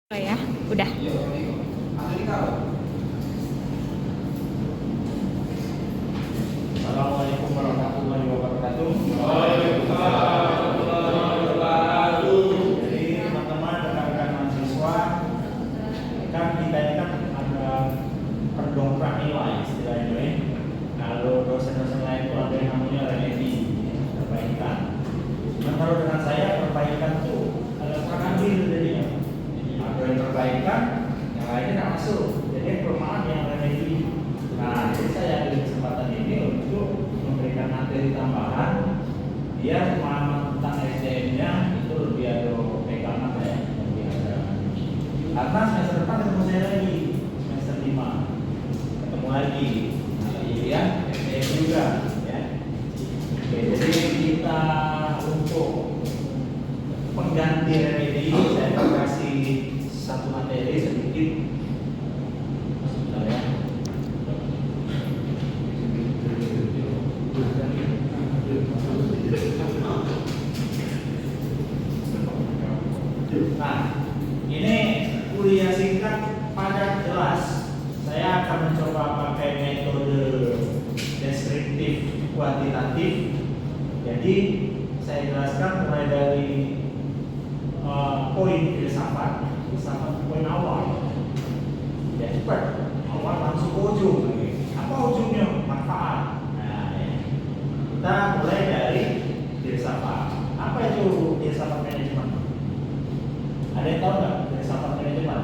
Oh ya, udah. Assalamualaikum warahmatullahi wabarakatuh. Waalaikumsalam warahmatullahi wabarakatuh. Jadi teman-teman rekan-rekan mahasiswa, kan kita ini kan ada pendongkrak nilai istilahnya. Kalau dosen-dosen lain itu ada yang namanya remedi, perbaikan. Nah, kalau dengan saya perbaikan tuh ada kurang adil jadinya. Ada yang perbaikan, yang lainnya nggak masuk. Jadi yang perumahan yang remedi. Nah, jadi saya ambil kesempatan ini untuk memberikan materi tambahan biar pemahaman tentang SDM-nya itu lebih ada pegangan ya, lebih ada. Karena semester depan ketemu saya lagi, semester 5 ketemu lagi, ya SDM juga, ya. Oke, jadi kita untuk pengganti remedi saya kasih satu materi sedikit. Sebentar ya. Nah, ini kuliah singkat padat jelas. Saya akan mencoba pakai metode deskriptif kuantitatif. Jadi saya jelaskan mulai dari poin filsafat sampai poin awal. Ya cepat, awal langsung ke ujung. Apa ujungnya? Manfaat. Nah, ya. Kita mulai dari filsafat. Apa itu filsafat manajemen? Ada yang tahu nggak filsafat manajemen?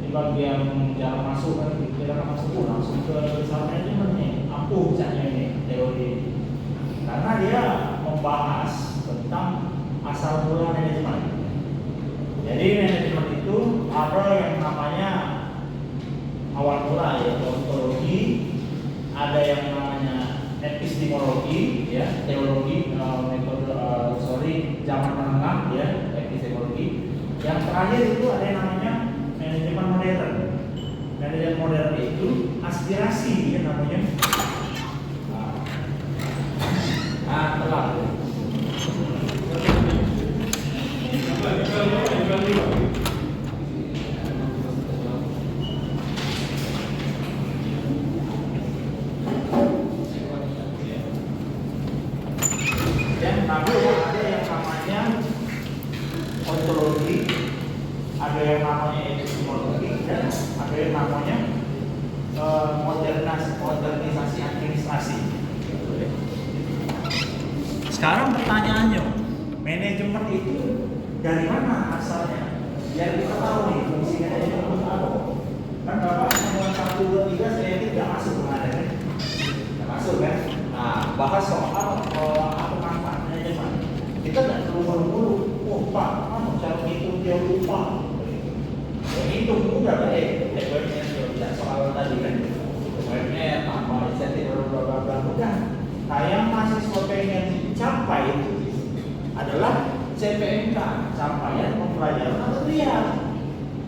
Di bagian jarang masuk kan, jarang masuk langsung ke filsafat manajemen nih. Apa misalnya ini teori? Karena dia membahas tentang asal mula manajemen. Jadi manajemen itu ada yang namanya awal mula yaitu ontologi, ada yang namanya epistemologi, ya teologi, metode zaman menengah, ya epistemologi. Yang terakhir itu ada yang namanya manajemen modern. Manajemen modern itu aspirasi, ya namanya. Telah. Dan lalu ada yang namanya ontologi, ada yang namanya epistemologi, dan ada yang namanya modernisasi administrasi. Sekarang pertanyaannya, manajemen itu dari mana asalnya? Biar kita tahu nih fungsi manajemen itu apa. Kan Bapak semua 1, 2, 3 saya tidak masuk kemarin kan? Tidak masuk kan? Nah, bahas soal apa manfaat manajemen. Kita tidak perlu buru-buru. Oh Pak, cara hitung dia lupa. Ya hitung mudah lah WMR tidak soal tadi kan. WMR tambah insentif bla bla bla bukan. Nah, yang mahasiswa pengen capai itu adalah CPMK, capaian pembelajaran atau real.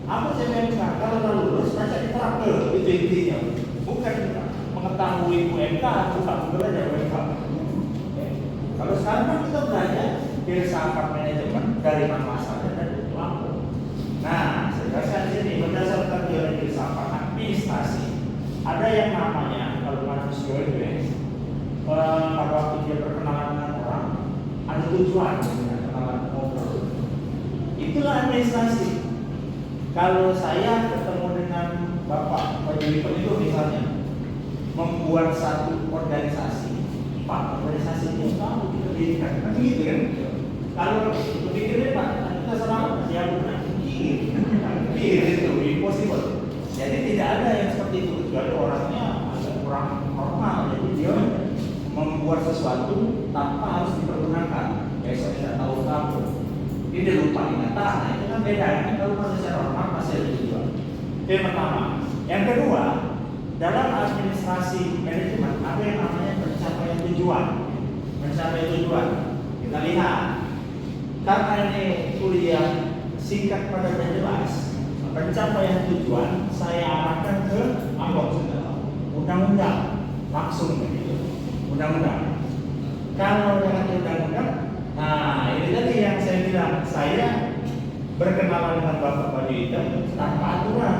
Apa CPMK? Kalau lulus baca diterapkan, itu intinya. Bukan mengetahui UMK, bukan belajar UMK. Kalau sekarang kan kita belajar filsafat manajemen dari mana asalnya dan itu apa. Nah, saya sini berdasarkan teori filsafat administrasi, ada yang namanya kalau manusia itu ya. Pada waktu dia berkenalan dengan orang ada tujuan dengan kenalan ngobrol. Itulah administrasi. Kalau saya ketemu dengan Bapak Pak Juniper itu misalnya membuat satu organisasi, Pak organisasi itu kamu kita dirikan, kan begitu kan? Kalau berpikirnya Pak kita sama siapa bukan mikir itu impossible. Jadi tidak ada yang seperti itu kecuali orangnya agak kurang normal. Jadi dia membuat sesuatu tanpa harus dipergunakan. Besok tidak tahu kamu. Dia lupa ingatan. Nah, itu kan beda. Kalau manusia normal masih ada tujuan. Itu yang pertama. Yang kedua, dalam administrasi manajemen ada yang namanya pencapaian tujuan. Mencapai tujuan. Kita lihat. Karena ini kuliah singkat padat dan jelas. Pencapaian tujuan saya arahkan ke undang-undang langsung begitu. Undang-undang. Kalau dengan undang-undang, nah ini tadi yang saya bilang, saya berkenalan dengan bapak baju hitam tanpa aturan.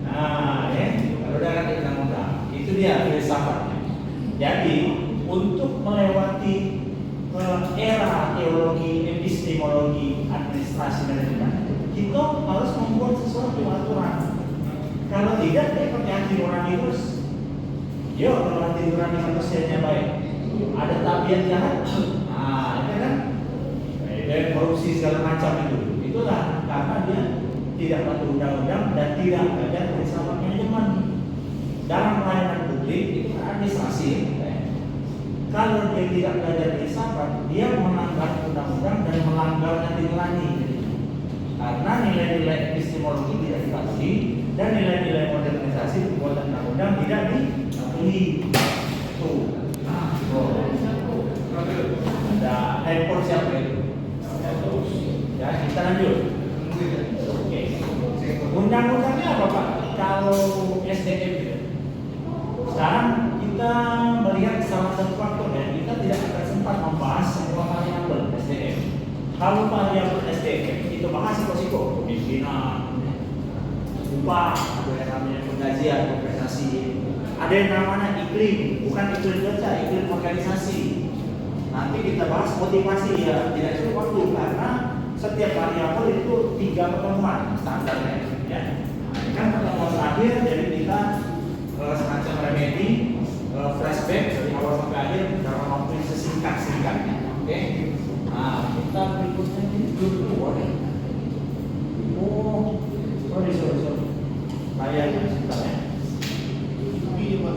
Nah, ya, kalau udah kan undang-undang, itu dia filsafatnya. Jadi untuk melewati era teologi, epistemologi, administrasi manajemen, kita harus membuat sesuatu aturan. Kalau tidak, dia pakai hati nurani terus. Yo, kalau hati nurani manusianya baik, ada tabiat jahat, nah, itu kan, korupsi segala macam itu. Itulah karena dia tidak patuh undang-undang dan tidak belajar filsafat manajemen. Dalam pelayanan publik itu administrasi. Kalau dia tidak belajar filsafat, dia melanggar undang-undang dan melanggar hati nurani. Karena nilai-nilai epistemologi tidak dipatuhi dan nilai-nilai modernisasi pembuatan undang-undang tidak dipatuhi. Tuh, nah, ada handphone siapa itu? Ya, kita lanjut. Oke. Undang-undangnya apa Pak? Kalau SDM gitu. Sekarang kita melihat salah satu faktor ya, kita tidak akan sempat membahas semua variabel SDM. Kalau variabel SDM itu bahas risiko, pimpinan, upah, ada yang namanya penggajian, kompensasi, ada yang namanya iklim, bukan iklim cuaca, iklim organisasi. Nanti kita bahas motivasi ya, tidak cukup waktu karena setiap variabel itu 3 pertemuan standarnya. Ya. Nah, ini kan pertemuan terakhir, jadi kita semacam remedi, flashback dari awal sampai akhir dalam waktu yang sesingkat-singkatnya. Oke. Nah, kita berikutnya ini belum keluar ya. Oh, sorry. Layarnya sebentar ya. Ini Pak.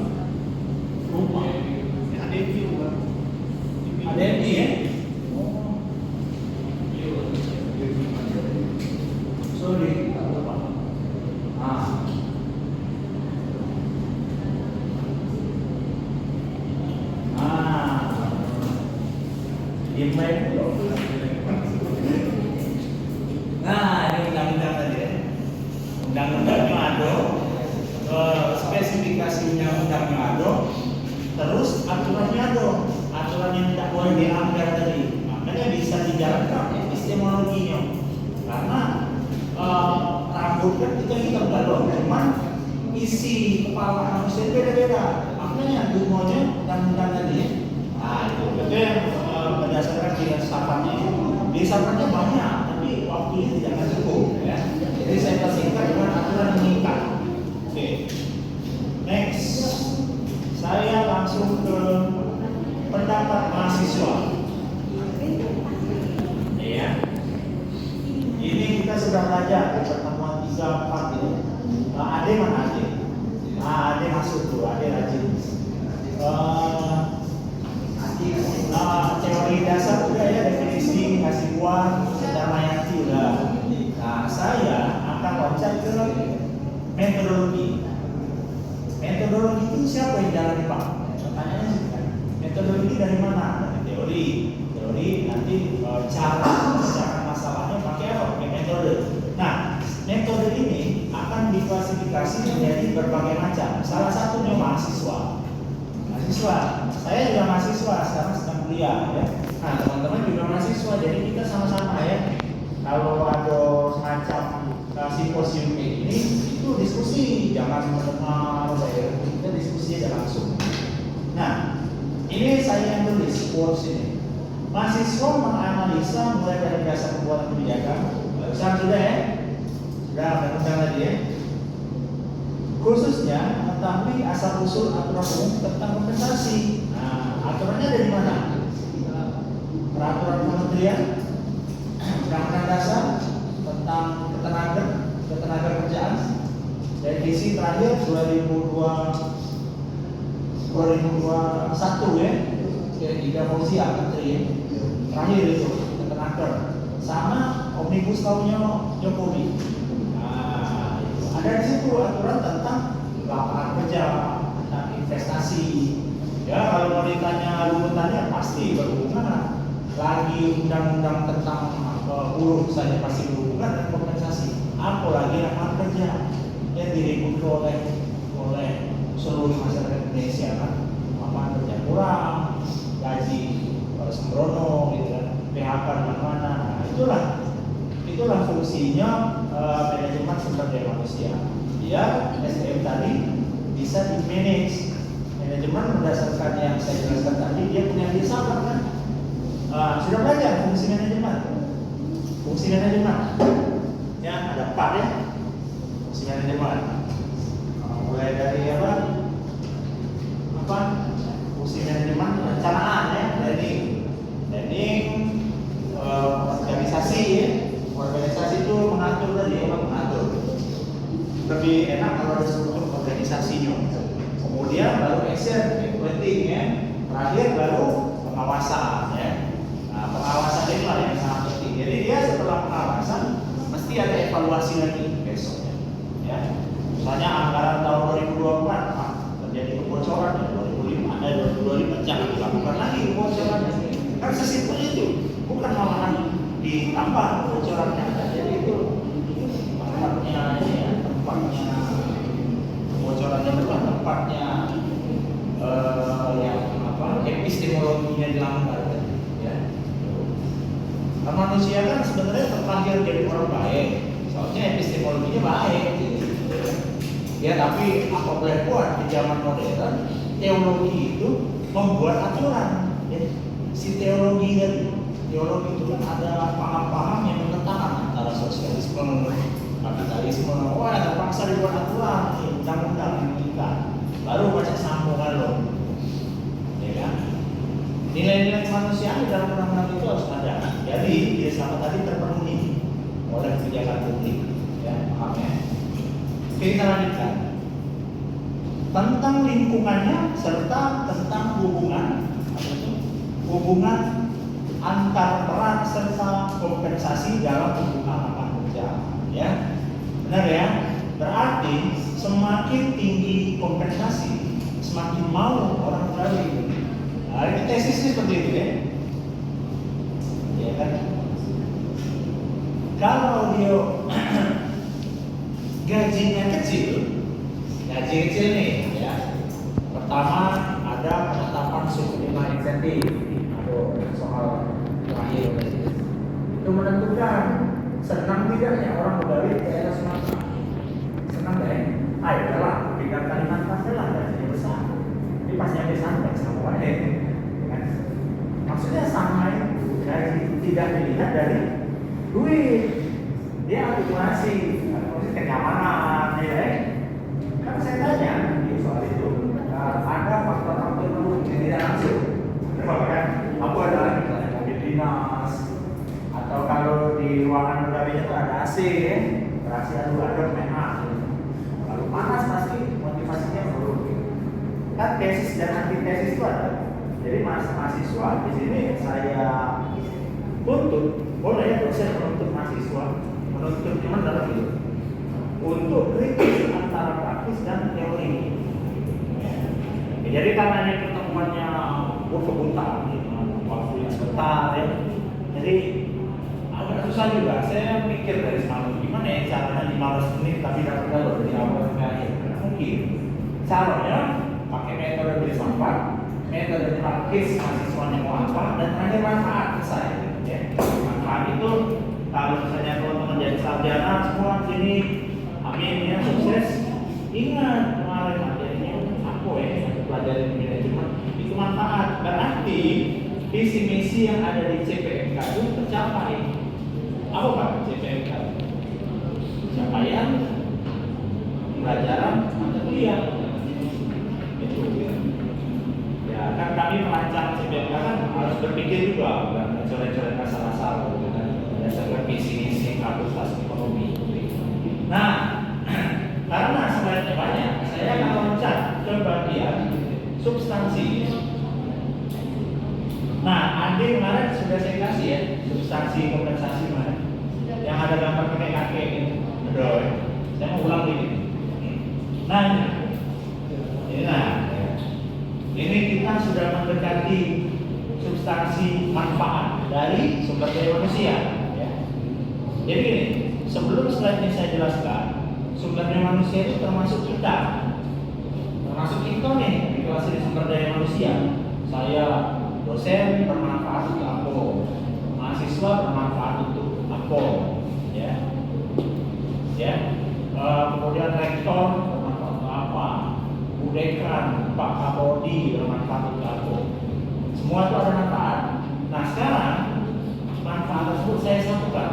Rumah. Ada yang Pak. Ada yang ya? Sorry, tak apa. Dimain dulu. Nah, ini undang-undang tadi ya. Undang-undangnya ada, spesifikasi undang-undangnya ada, terus aturannya ada. Aturan yang tidak boleh dilanggar tadi, makanya bisa dijalankan epistemologinya. Karena rambut kan kita galau, cuman isi kepala manusia beda-beda. Makanya dumonya undang-undang tadi ya. Nah, itu yang berdasarkan filsafatnya banyak, tapi waktunya tidak akan cukup ya. Jadi saya persingkat dengan aturan mengikat. Oke. Next. Saya langsung ke pendapat mahasiswa. Ya. Ini kita sudah belajar di pertemuan 3-4 ini. Ade mana Ade? Ade masuk tuh, Ade rajin. Teori dasar udah ya, definisi kasih buah, secara mayati udah. Nah, saya akan loncat ke metodologi. Metodologi itu siapa yang jalani Pak? Pertanyaannya sih kan. Metodologi dari mana? Dari teori nanti cara mengerjakan masalahnya pakai apa? Pakai metode. Nah, metode ini akan diklasifikasi menjadi berbagai macam. Salah satunya mahasiswa. Saya juga mahasiswa, sekarang sedang kuliah ya. Nah, teman-teman juga mahasiswa, jadi kita sama-sama ya. Kalau ada semacam simposium kayak ini, itu diskusi, jangan mendengar, kita diskusi aja langsung. Nah, ini saya yang tulis quotes ini. Mahasiswa menganalisa mulai dari dasar pembuatan kebijakan. Sudah ya? Sudah undang-undang tadi ya. Khususnya mengetahui asal usul aturan umum tentang kompensasi. Nah, aturannya dari mana? Peraturan Kementerian, Undang-Undang Dasar tentang ketenaga kerjaan, revisi terakhir 2021 ya, Ida Fauzia Menteri ya. Terakhir itu ketenaga, sama omnibus tahunnya Jokowi. Ada di situ aturan tentang lapangan kerja, tentang investasi. Ya, kalau mau ditanya runutannya pasti berhubungan. Lagi undang-undang tentang buruh saja pasti berhubungan dengan kompensasi. Apalagi lapangan kerja yang diribut oleh seluruh masyarakat Indonesia kan. Lapangan kerja kurang, gaji sembrono, gitu kan, PHK di mana-mana. Nah, itulah Itulah fungsinya manajemen sumber daya manusia. Dia SDM tadi bisa di manage. Manajemen berdasarkan yang saya jelaskan tadi, dia punya filsafat kan. Sudah belajar fungsi manajemen. Fungsi manajemen, ya ada 4 ya. Fungsi manajemen. Mulai dari apa? Fungsi manajemen perencanaan ya, planning, organisasi ya. Organisasi itu mengatur tadi, mengatur. Lebih enak kalau ada struktur organisasinya. Kemudian baru action, implementing ya. Terakhir baru pengawasan ya. Nah, pengawasan itu yang sangat penting. Jadi dia setelah pengawasan mesti ada evaluasi lagi besoknya. Ya. Misalnya anggaran tahun 2024 terjadi kebocoran ya 2025 jangan dilakukan lagi kebocorannya. Kan sesimpel itu. Bukan malahan ditambah kebocorannya. Jadi itu tempatnya ini ya, tempatnya kebocorannya bukan tempatnya yang epistemologinya dilakukan ya. Nah, manusia kan sebenarnya terlahir jadi orang baik, soalnya epistemologinya baik gitu. Ya tapi apa boleh buat di zaman modern teologi itu membuat aturan ya. Si teologi itu kan ada paham-paham yang bertentangan antara sosialisme, kapitalisme. Wah, terpaksa dibuat aturan, undang-undang kita. Baru baca sambungan loh, ya kan? Nilai-nilai kemanusiaan di dalam undang-undang itu harus ada. Jadi dia selama tadi terpenuhi oleh kebijakan publik, ya paham ya? Oke, kita lanjutkan tentang lingkungannya serta tentang hubungan antar peran serta kompensasi dalam pembukaan lapangan kerja, ya benar ya. Berarti semakin tinggi kompensasi, semakin mau orang beralih. Nah, ini tesisnya seperti itu ya. Ya kan? Kalau dia gajinya kecil nih ya. Pertama ada penetapan suku bunga insentif atau soal terakhir itu menentukan senang tidaknya orang beralih ke daerah Sumatera. Senang deh, ayo lah bidang Kalimantan lah gajinya besar. Ini pas nyampe sana sama aja, kan? Maksudnya sama gaji tidak dilihat dari duit, dia akumulasi, maksudnya kenyamanan, ya. Kan saya tanya di soal itu, ada faktor-faktor yang tidak langsung, kan? Apa ada misalnya mobil dinas, atau kalau di ruangan pegawainya itu ada AC, ya, AC adem memang. Kalau panas pasti motivasinya turun. Kan tesis dan antitesis itu ada. Jadi mahasiswa di sini saya tuntut, boleh dosen menuntut mahasiswa, menuntut cuma dalam itu untuk kritis antara praktis dan teori. Ya, jadi karena ini pertemuannya berkebutuhan, waktunya sebentar ya. Jadi agak susah juga. Saya mikir dari semalam gimana ya caranya 15 menit tapi dapat kalau dari awal sampai akhir. Karena mungkin caranya pakai metode filsafat, metode praktis mahasiswanya mau apa, dan terakhir manfaat ke saya. Ya. Manfaat itu kalau misalnya teman-teman jadi sarjana semua sini, amin ya sukses. Ingat kemarin materinya aku pelajaran manajemen itu manfaat. Berarti visi misi yang ada di CPMK itu tercapai. Apa Pak CPMK? Capaian pelajaran mata kuliah. Itu ya kan kami merancang CPMK kan harus berpikir juga, bukan coret-coret asal-asal dengan berdasarkan visi-misi fakultas ekonomi. Nah, karena sebenarnya banyak, saya akan loncat ke bagian substansi. Nah, Andi kemarin sudah saya kasih ya substansi kompensasi mana? Yang ada gambar kakek-kakek gitu. Aduh, saya mau ulang ini. Nah, ini kita sudah mendekati substansi manfaat dari sumber daya manusia. Ya. Jadi gini, sebelum slide ini saya jelaskan, sumber daya manusia itu termasuk kita nih di kelas ini sumber daya manusia. Saya dosen bermanfaat untuk aku, mahasiswa bermanfaat untuk aku, ya. Kemudian rektor apa, Bu Dekan, Pak Kapoldi bermanfaat untuk aku. Semua itu ada manfaat. Nah sekarang manfaat tersebut saya satukan.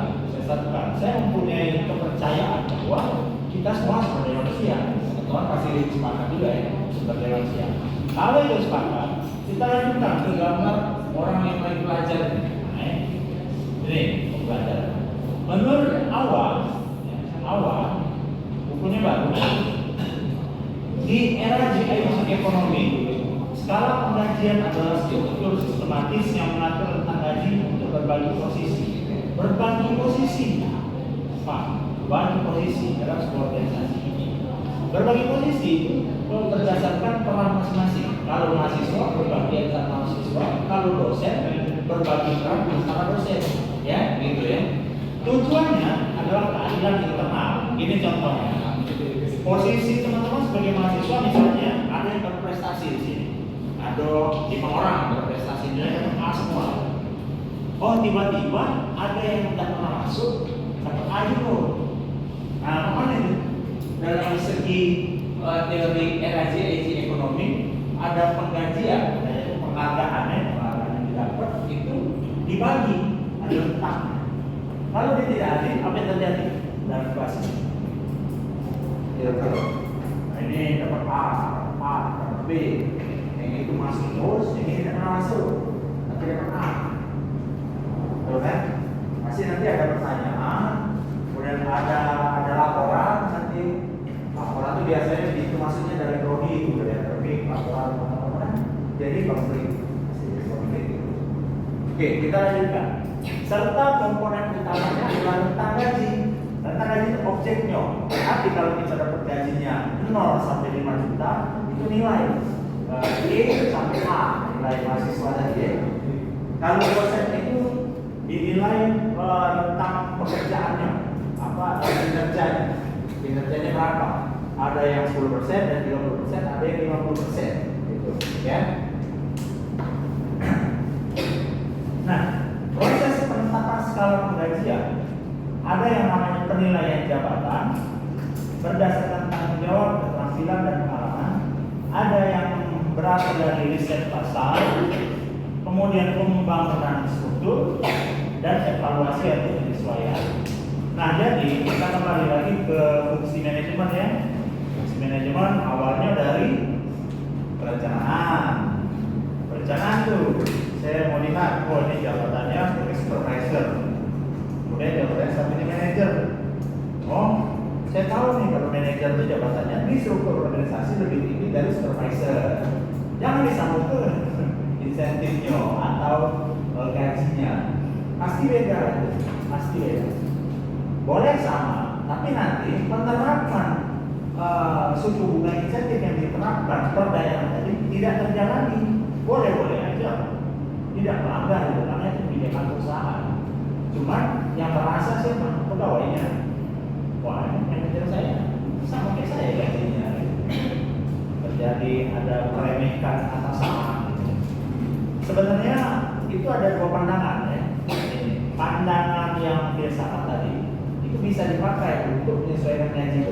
Saya mempunyai kepercayaan bahwa kita semua sebagai manusia, teman pasti sepakat juga ya sebagai manusia. Kalau itu sepakat, kita lanjutkan ke gambar orang yang lagi belajar. Nah, ini belajar. Menurut awal bukunya bagus. Di era GIC ekonomi, skala penggajian adalah struktur sistematis yang mengatur tentang gaji untuk berbagi posisi. Berbagi posisi, Pak, berbagi posisi dalam sebuah organisasi. Berbagi posisi itu berdasarkan peran masing-masing. Kalau mahasiswa berbagi antara mahasiswa, kalau dosen berbagi peran antara dosen, ya, gitu ya. Tujuannya adalah keadilan internal. Ini contohnya. Posisi teman-teman sebagai mahasiswa misalnya ada yang berprestasi di sini. Ada 5 orang berprestasi nilai A semua. Oh tiba-tiba ada yang tidak pernah masuk dapat A juga. Nah mana itu? Dalam segi teori era GIC ekonomi ada penggajian, yaitu penghargaan yang didapat itu dibagi, ada letaknya. Kalau dia tidak adil, apa yang terjadi dalam kelas ini? Nah, ini dapat A, dapat B, yang itu masuk terus, yang ini tidak pernah masuk, tapi dapat A. Betul kan? Masih nanti ada pertanyaan, kemudian ada laporan nanti. Laporan itu biasanya itu maksudnya dari prodi itu dari terbit laporan teman-teman. Jadi konflik. Oke, kita lanjutkan. Serta komponen utamanya adalah rentang gaji. Rentang gaji itu objeknya. Berarti kalau kita dapat gajinya 0 sampai 5 juta, itu nilai E sampai A, nilai mahasiswa tadi ya. Kalau dosen itu dinilai rentang pekerjaannya, apa kinerjanya. Kinerjanya berapa? Ada yang 10% dan 30%, ada yang 50%, gitu ya. Nah, proses penetapan skala penggajian ada yang namanya penilaian jabatan berdasarkan tanggung jawab, keterampilan dan pengalaman. Ada yang berasal dari riset pasar, kemudian pembangunan struktur dan evaluasi atau penyesuaian. Nah, jadi kita kembali lagi ke fungsi manajemen ya. Fungsi manajemen awalnya dari perencanaan. Perencanaan tuh saya mau lihat, oh ini jabatannya sebagai supervisor, kemudian jabatannya sebagai manager. Oh, saya tahu nih kalau manajer itu jabatannya di struktur organisasi lebih tinggi dari supervisor. Jangan disambung ke insentifnya atau gajinya, pasti beda, pasti beda. Boleh sama, tapi nanti penerapan suku bunga insentif yang diterapkan per daerah tadi tidak terjalani. Boleh-boleh aja, tidak melanggar, karena itu kebijakan perusahaan. Cuman yang merasa siapa? Pegawainya. Wah, ini manajer saya sama kayak saya gajinya. Terjadi ada meremehkan atasan. Sebenarnya itu ada dua pandangan ya. Pandangan yang filsafat tadi itu bisa dipakai untuk menyesuaikan gaji.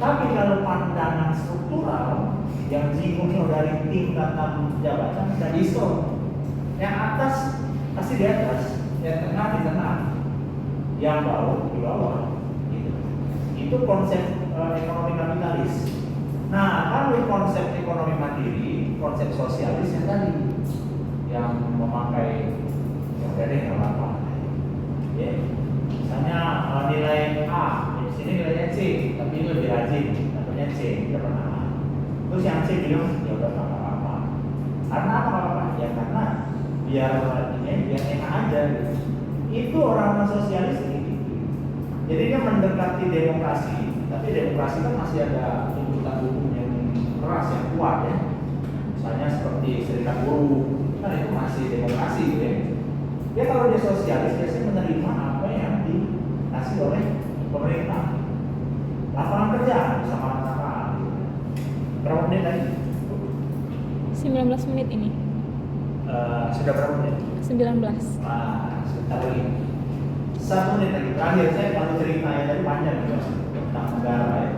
Tapi kalau pandangan struktural yang jingungnya dari tingkatan jabatan bisa diskon. Yang atas pasti di atas, yang tengah di tengah, yang bawah di bawah. Itu konsep ekonomi kapitalis. Nah, kalau konsep ekonomi mandiri, konsep sosialis yang tadi, yang memakai yang dari apa? Ya, misalnya nilai A, di sini nilainya C, tapi ini lebih rajin, namanya C, tidak pernah A. Terus yang C bilang ya udah apa-apa. Karena apa-apa? Ya karena biar enak aja. Gitu. Itu orang sosialis gitu. Jadi dia mendekati demokrasi, tapi demokrasi kan masih ada tuntutan hukum yang keras, yang kuat ya. Misalnya seperti serikat buruh, kan itu masih demokrasi gitu ya. Ya kalau dia sosialis biasanya menerima apa yang dikasih oleh pemerintah. Lapangan kerja sama-sama. Berapa menit lagi? 19 menit ini. Sudah berapa menit? 19. Nah, sebentar lagi. 1 menit lagi. Terakhir saya kalau ceritanya tadi panjang juga. negara ya.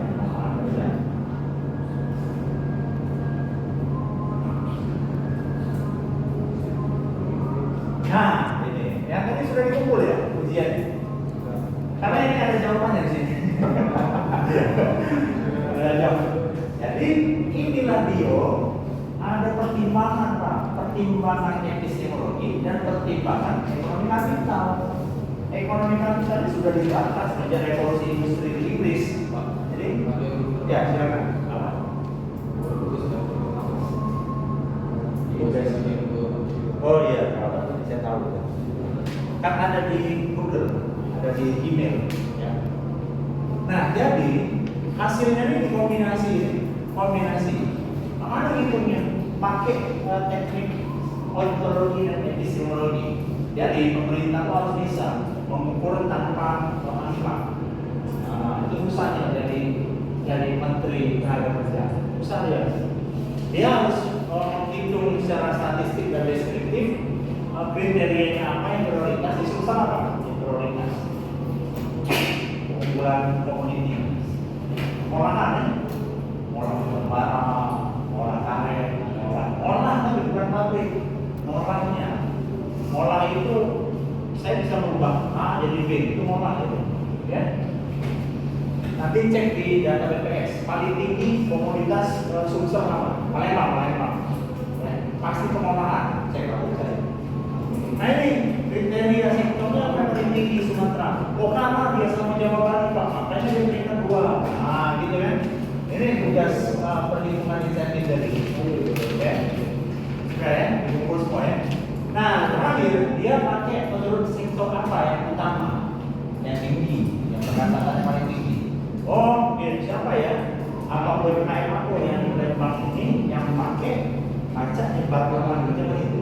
Nah, ini yang tadi sudah dikumpul ya ujian. Karena ini ada jawabannya di sini. Ada jawab. Jadi inilah Dio, ada pertimbangan Pak, pertimbangan epistemologi dan pertimbangan ekonomi kapital. Ekonomi kapital ini sudah dibahas sejak revolusi industri di Inggris. Pak. Jadi, ya silakan. Apa? Oh iya, saya tahu. Kan ada di Google, ada di email. Ya. Nah, jadi hasilnya ini dikombinasi, kombinasi. Mana hitungnya? Pakai teknik ontologi dan epistemologi. Jadi pemerintah itu harus bisa mengukur tanpa memasak. Nah, itu usahanya dari Menteri Tenaga Kerja. Usah dia harus menghitung secara statistik dan deskriptif kriterianya apa yang prioritas, susah apa yang prioritas. Pengumpulan komuniti, olahan ya, olah barang, olah karet, olah tapi bukan pabrik, olahnya. Olah itu saya bisa merubah A jadi B, itu olah itu, ya. Nanti cek di data BPS, paling tinggi komoditas Sumsel apa? Palembang. Pasti pengolahan, saya tahu saya. Nah ini kriteria sektornya apa yang paling tinggi Sumatera? Oh karena dia sama Jawa Barat Pak, makanya dia peringkat 2. Nah gitu kan? Ini tugas perhitungan insentif dari ya. Oke ya, dikumpul semua ya. Nah terakhir dia pakai menurut sektor apa yang utama, yang tinggi, yang pendapatannya paling tinggi. Oh, siapa ya? Apa UMKM aku yang di Lembang ini yang pakai pajak yang bakal lanjutnya begitu?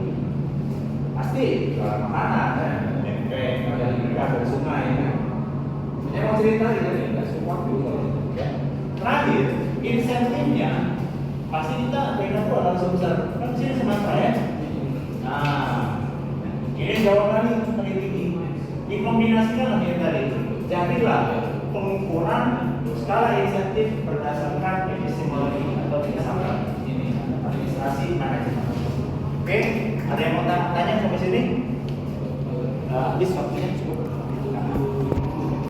Pasti makanan kan, tempe, dari ikan dari sungai kan. Saya mau cerita gitu nih, nggak semua dulu ya. Terakhir, insentifnya pasti kita pegang tuh adalah sebesar kan di sini Sumatera ya. Nah, ini jawabannya paling tinggi. Dikombinasikan lagi yang tadi. Jadilah pengukuran skala insentif berdasarkan epistemologi atau misalkan ini administrasi manajemen. Oke, ada yang mau tanya sampai sini? Habis waktu.